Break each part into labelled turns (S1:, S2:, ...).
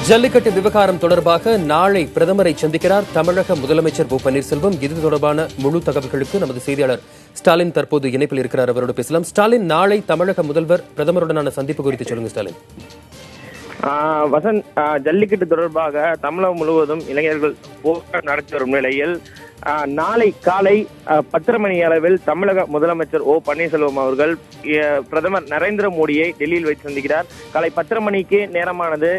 S1: ஜல்லிக்கட்டு விவகாரம் தொடர்பாக நாளை பிரதமரை சந்திக்கிறார் தமிழக முதலமைச்சர் ஓ பன்னீர்செல்வம். இது தொடர்பான முழு தகவல்களுக்கு நமது செய்தியாளர் ஸ்டாலின் தற்போது இணைப்பில் இருக்கிறார். அவரோடு பேசலாம். ஸ்டாலின், நாளை தமிழக முதல்வர் பிரதமருடனான சந்திப்பு குறித்து சொல்லுங்க ஸ்டாலின்.
S2: வசந்த், ஜல்லிக்கட்டு தொடர்பாக தமிழகம் முழுவதும் இளைஞர்கள் போராட்டம் நடத்தி வரும் நிலையில் நாளை காலை 10:30 மணி அளவில் தமிழக முதலமைச்சர் ஓ பன்னீர்செல்வம் அவர்கள் பிரதமர் நரேந்திர மோடியை டெல்லியில் வைத்து சந்திக்கிறார். காலை 10:30 மணிக்கு நேரமானது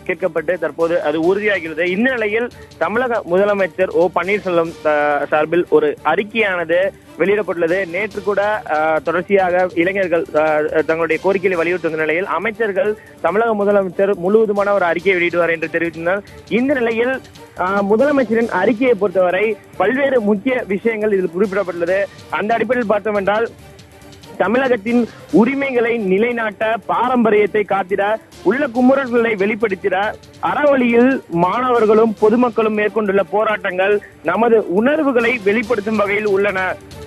S2: கேட்கப்பட்டு தற்போது அது உறுதியாகிறது. இந்த நிலையில் தமிழக முதலமைச்சர் ஓ பன்னீர்செல்வம் சார்பில் ஒரு அறிக்கையானது வெளியிடப்பட்டுள்ளது. நேற்று கூட தொடர்ச்சியாக இளைஞர்கள் தங்களுடைய கோரிக்கையை வலியுறுத்தி வந்த நிலையில் அமைச்சர்கள் தமிழக முதலமைச்சர் முழுவதுமான ஒரு அறிக்கையை வெளியிடுவார் என்று தெரிவித்தனர். இந்த நிலையில் முதலமைச்சரின் அறிக்கையை பொறுத்தவரை பல்வேறு முக்கிய விஷயங்கள் இதில் குறிப்பிடப்பட்டுள்ளது. அந்த அடிப்படையில் பார்த்தோம் என்றால், தமிழகத்தின் உரிமைகளை நிலைநாட்ட, பாரம்பரியத்தை காத்திட, உள்ள குமுறல்களை வெளிப்படுத்திட அறவழியில் மாணவர்களும் பொதுமக்களும் மேற்கொண்டுள்ள போராட்டங்கள் நமது உணர்வுகளை வெளிப்படுத்தும் வகையில் உள்ளன.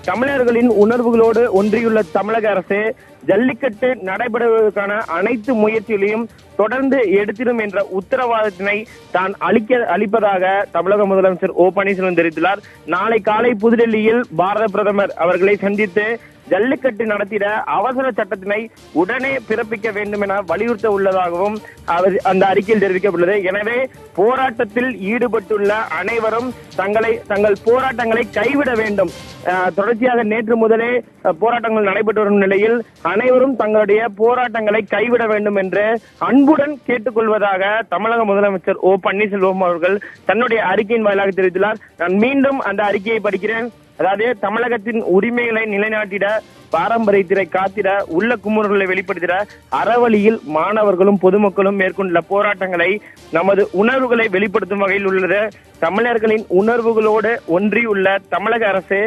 S2: தமிழர்களின் உணர்வுகளோடு ஒன்றியுள்ள தமிழக அரசு ஜல்லிக்கட்டு நடைபெறுவதற்கான அனைத்து முயற்சிகளையும் தொடர்ந்து எடுத்திடும் என்ற உத்தரவாதத்தினை தான் அளிப்பதாக தமிழக முதலமைச்சர் ஓ பன்னீர்செல்வம் தெரிவித்துள்ளார். நாளை காலை புதுடெல்லியில் பாரத பிரதமர் அவர்களை சந்தித்து ஜல்லிக்கட்டு நடத்திட அவசர சட்டத்தினை உடனே பிறப்பிக்க வேண்டும் என வலியுறுத்த உள்ளதாகவும் அந்த அறிக்கையில் தெரிவிக்கப்பட்டுள்ளது. எனவே போராட்டத்தில் ஈடுபட்டுள்ள அனைவரும் தங்கள் போராட்டங்களை கைவிட வேண்டும். தொடர்ச்சியாக நேற்று முதலே போராட்டங்கள் நடைபெற்று வரும் நிலையில் அனைவரும் தங்களுடைய போராட்டங்களை கைவிட வேண்டும் என்று அன்புடன் கேட்டுக்கொள்வதாக தமிழக முதலமைச்சர் ஓ பன்னீர்செல்வம் அவர்கள் தன்னுடைய அறிக்கையின் வாயிலாக தெரிவித்துள்ளார். நான் மீண்டும் அந்த அறிக்கையை படிக்கிறேன். அதாவது, தமிழகத்தின் உரிமைகளை நிலைநாட்டிட, பாரம்பரியத்தை காத்திட, உள்ள குமுறல்களை வெளிப்படுத்திட அறவழியில் மாணவர்களும் பொதுமக்களும் மேற்கொண்டுள்ள போராட்டங்களை நமது உணர்வுகளை வெளிப்படுத்தும் வகையில் உள்ளது. தமிழர்களின் உணர்வுகளோடு ஒன்றியுள்ள தமிழக அரசு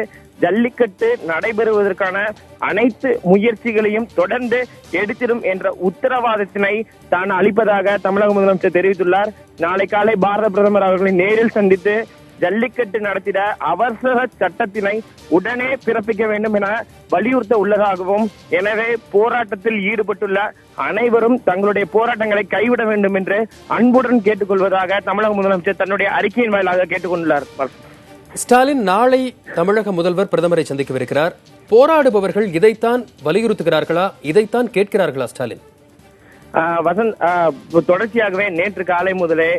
S2: ஜல்லிக்கட்டு நடைபெறுவதற்கான அனைத்து முயற்சிகளையும் தொடர்ந்து எடுத்திடும் என்ற உத்தரவாதத்தினை தான் அளிப்பதாக தமிழக முதலமைச்சர் தெரிவித்துள்ளார். நாளை காலை பாரத பிரதமர் அவர்களை நேரில் சந்தித்து ஜல்லிக்கட்டு நடத்திட அவசர சட்டத்தினை உடனே பிறப்பிக்க வேண்டும் என வலியுறுத்த உள்ளதாகவும், எனவே போராட்டத்தில் ஈடுபட்டுள்ள அனைவரும் தங்களுடைய போராட்டங்களை கைவிட வேண்டும் என்று அன்புடன் கேட்டுக்கொள்வதாக தமிழக முதலமைச்சர் தன்னுடைய அறிக்கையின் வாயிலாக கேட்டுக்கொண்டுள்ளார்.
S1: ஸ்டாலின், நாளை தமிழக முதல்வர் பிரதமரை சந்திக்கவிருக்கிறார். போராடுபவர்கள் இதைத்தான் வலியுறுத்துகிறார்களா, இதைத்தான் கேட்கிறார்களா ஸ்டாலின்?
S2: வசந்த், தொடர்ச்சியாகவே நேற்று காலை முதலே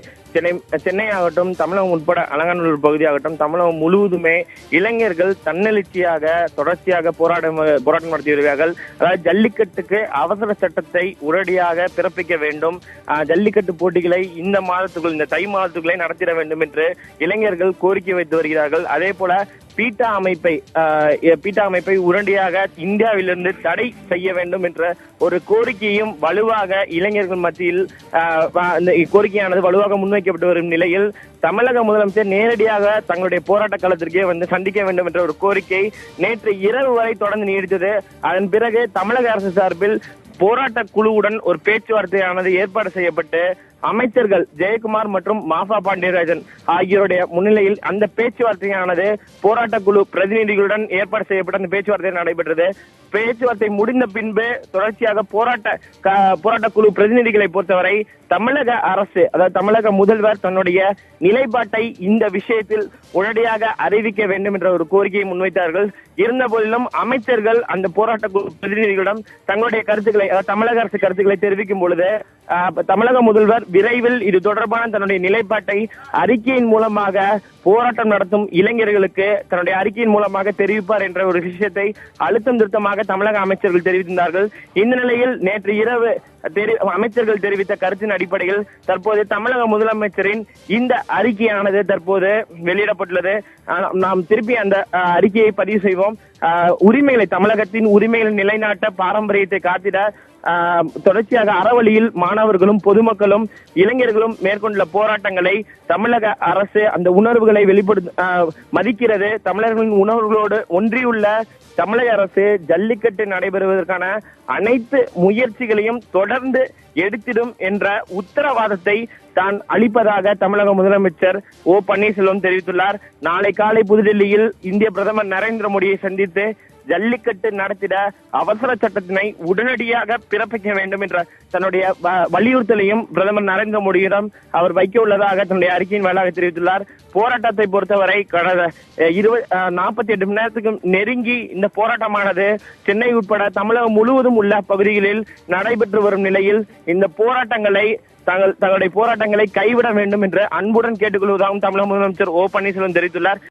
S2: சென்னை ஆகட்டும், தமிழகம் உட்பட அலங்காநல்லூர் பகுதியாகட்டும், தமிழகம் முழுவதுமே இளைஞர்கள் தன்னெழுச்சியாக தொடர்ச்சியாக போராட்டம் நடத்தி வருகிறார்கள். அதாவது, ஜல்லிக்கட்டுக்கு அவசர சட்டத்தை உடனடியாக பிறப்பிக்க வேண்டும், ஜல்லிக்கட்டு போட்டிகளை இந்த மாதத்துக்குள், இந்த தை மாதத்துக்குள்ளே நடத்திட வேண்டும் என்று இளைஞர்கள் கோரிக்கை வைத்து வருகிறார்கள். அதே போல பீட்டா அமைப்பை உடனடியாக இந்தியாவிலிருந்து தடை செய்ய வேண்டும் என்ற ஒரு கோரிக்கையும் வலுவாக இளைஞர்கள் மத்தியில் கோரிக்கையானது வலுவாக முன்வைக்கப்பட்டு வரும் நிலையில் தமிழக முதலமைச்சர் நேரடியாக தங்களுடைய போராட்ட களத்திற்கே வந்து சந்திக்க வேண்டும் என்ற ஒரு கோரிக்கை நேற்று இரவு வரை தொடர்ந்து நீடித்தது. அதன் பிறகு தமிழக அரசு சார்பில் போராட்ட குழுவுடன் ஒரு பேச்சுவார்த்தையானது ஏற்பாடு செய்யப்பட்டு அமைச்சர்கள் ஜெயக்குமார் மற்றும் மாஃபா பாண்டியராஜன் ஆகியோருடைய முன்னிலையில் அந்த பேச்சுவார்த்தையானது போராட்ட குழு பிரதிநிதிகளுடன் ஏற்பாடு செய்யப்பட்ட அந்த பேச்சுவார்த்தை நடைபெற்றது. பேச்சுவார்த்தை முடிந்த பின்பு தொடர்ச்சியாக போராட்ட குழு பிரதிநிதிகளை பொறுத்தவரை தமிழக அரசு, அதாவது தமிழக முதல்வர் தன்னுடைய நிலைப்பாட்டை இந்த விஷயத்தில் உடனடியாக அறிவிக்க வேண்டும் என்ற ஒரு கோரிக்கையை முன்வைத்தார்கள். இருந்த போதிலும் அமைச்சர்கள் அந்த போராட்ட குழு பிரதிநிதிகளிடம் தங்களுடைய கருத்துக்களை, அதாவது தமிழக அரசு கருத்துக்களை தெரிவிக்கும் பொழுது தமிழக முதல்வர் விரைவில் இது தொடர்பான தன்னுடைய நிலைப்பாட்டை அறிக்கையின் மூலமாக போராட்டம் நடத்தும் இளைஞர்களுக்கு தன்னுடைய அறிக்கையின் மூலமாக தெரிவிப்பார் என்ற ஒரு விஷயத்தை அழுத்தம் திருத்தமாக தமிழக அமைச்சர்கள் தெரிவித்திருந்தார்கள். இந்த நிலையில் நேற்று இரவு அமைச்சர்கள் தெரிவித்த கருத்தின் அடிப்படையில் தற்போது தமிழக முதலமைச்சரின் இந்த அறிக்கையானது தற்போது வெளியிடப்பட்டுள்ளது. நாம் திருப்பி அந்த அறிக்கையை பதிவு செய்வோம். உரிமைகளை, தமிழகத்தின் உரிமைகளை நிலைநாட்ட, பாரம்பரியத்தை காத்திட தொடர்ச்சியாக அறவழியில் மாணவர்களும் பொதுமக்களும் இளைஞர்களும் மேற்கொண்டுள்ள போராட்டங்களை தமிழக அரசு அந்த உணர்வுகளை மதிக்கிறது. தமிழர்களின் உணர்வுகளோடு ஒன்றியுள்ள தமிழக அரசு ஜல்லிக்கட்டு நடைபெறுவதற்கான அனைத்து முயற்சிகளையும் தொடர்ந்து எடுத்திடும் என்ற உத்தரவாதத்தை தான் அளிப்பதாக தமிழக முதலமைச்சர் ஓ பன்னீர்செல்வம் தெரிவித்துள்ளார். நாளை காலை புதுடெல்லியில் இந்திய பிரதமர் நரேந்திர மோடியை சந்தித்து ஜல்லிக்கட்டு நடத்திட அவசர சட்டத்தினை உடனடியாக பிறப்பிக்க வேண்டும் என்ற தன்னுடைய வலியுறுத்தலையும் பிரதமர் நரேந்திர மோடியிடம் அவர் வைக்க உள்ளதாக தன்னுடைய அறிக்கையின் வாயிலாக தெரிவித்துள்ளார். போராட்டத்தை பொறுத்தவரை கடந்த 48 மணி நேரத்துக்கு நெருங்கி இந்த போராட்டமானது சென்னை உட்பட தமிழகம் முழுவதும் உள்ள பகுதிகளில் நடைபெற்று வரும் நிலையில் இந்த போராட்டங்களை தங்களுடைய போராட்டங்களை கைவிட வேண்டும் என்று அன்புடன் கேட்டுக்கொள்வதாகவும் தமிழக முதலமைச்சர் ஓ பன்னீர்செல்வம் தெரிவித்துள்ளார்.